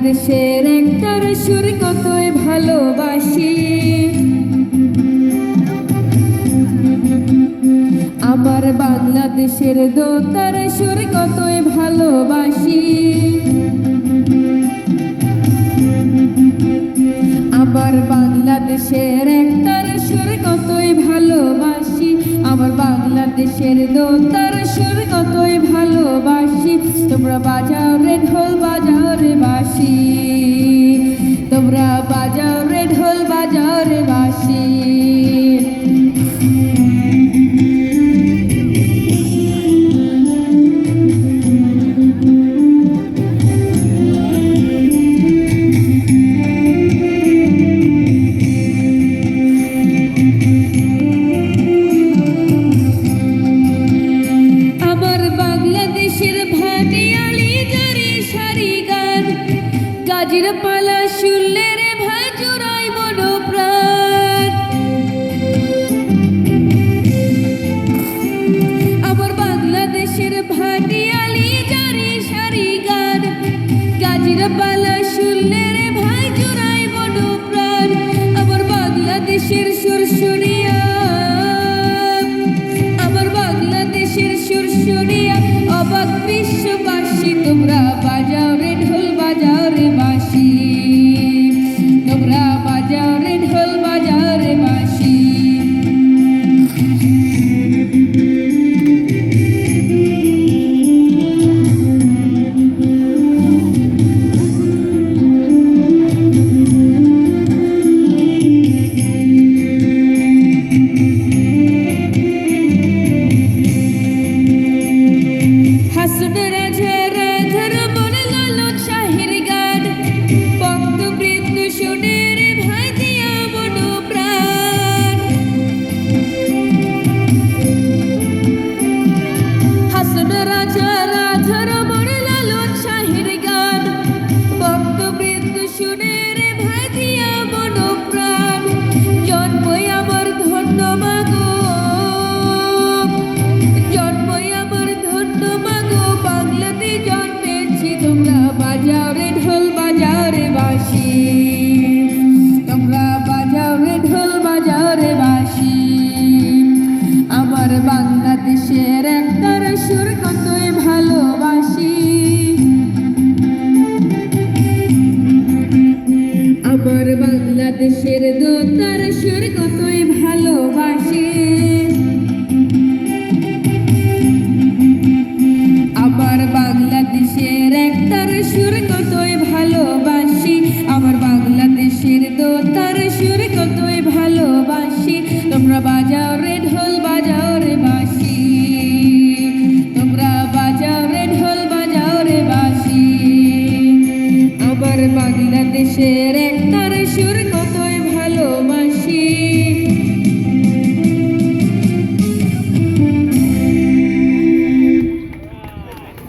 বাংলাদেশের একটার সুর কতই ভালোবাসি, আমার বাংলাদেশের দোতার সুর কতই ভালোবাসি, আমার বাংলাদেশের একটার সুর কতই ভালোবাসি, আমার বাংলাদেশের দোতার সুর কতই ভালোবাসি। তোমরা বাজাও রে ঢোল বাজাও রে বাঁশি, তোমরা বাজাও রে ঢোল বাজাও রে বাঁশি। গাজীর পালা শুনলে রে ভাই জোড়াই মনোপ্রাণ, আমার বাংলাদেশের ভাটিয়ালি জারি সারি গান। গাজীর পালা শুনলে রে ভাই জোড়াই মনোপ্রাণ, আমার বাংলাদেশের সুর শুনিয়া, আমার বাংলাদেশের সুর শুনিয়া অবাক বিশ্ববাসী। তোমরা বাজাও রে ঢোল বাজাও রে বাঁশি, তোমরা বাজাও রে ঢোল বাজাও রে বাঁশি। হাসন রাজা রাধার মন লালন শাহের গান, ভক্তবৃন্দ শুনে রে ভাই দিয়া মনোপ্রাণ। হাসন রাজা রাধার মন লালন শাহের গান, ভক্তবৃন্দ শুনে রে ভাই দিয়া মনোপ্রাণ। জন্মই আমার ধন্য মাগো, জন্মই আমার ধন্য মাগো, বাংলাতে জন্মেছি। তোমরা বাজাও রে ঢোল বাজাও রে বাঁশি, তোমরা বাজাও রে ঢোল বাজাও রে বাঁশি। আমার বাংলাদেশের একটার সুর কতই ভালোবাসি, আমার বাংলাদেশের দোতার সুর কতই ভালোবাসি, আমার বাংলাদেশের একটার সুর কতই ভালোবাসি, আমার বাংলাদেশের দোতার সুর কতই ভালোবাসি। তোমরা বাজাও রে ঢোল বাজাও রে বাঁশি, তোমরা বাজাও রে ঢোল বাজাও রে বাঁশি। আমার বাংলাদেশের একটা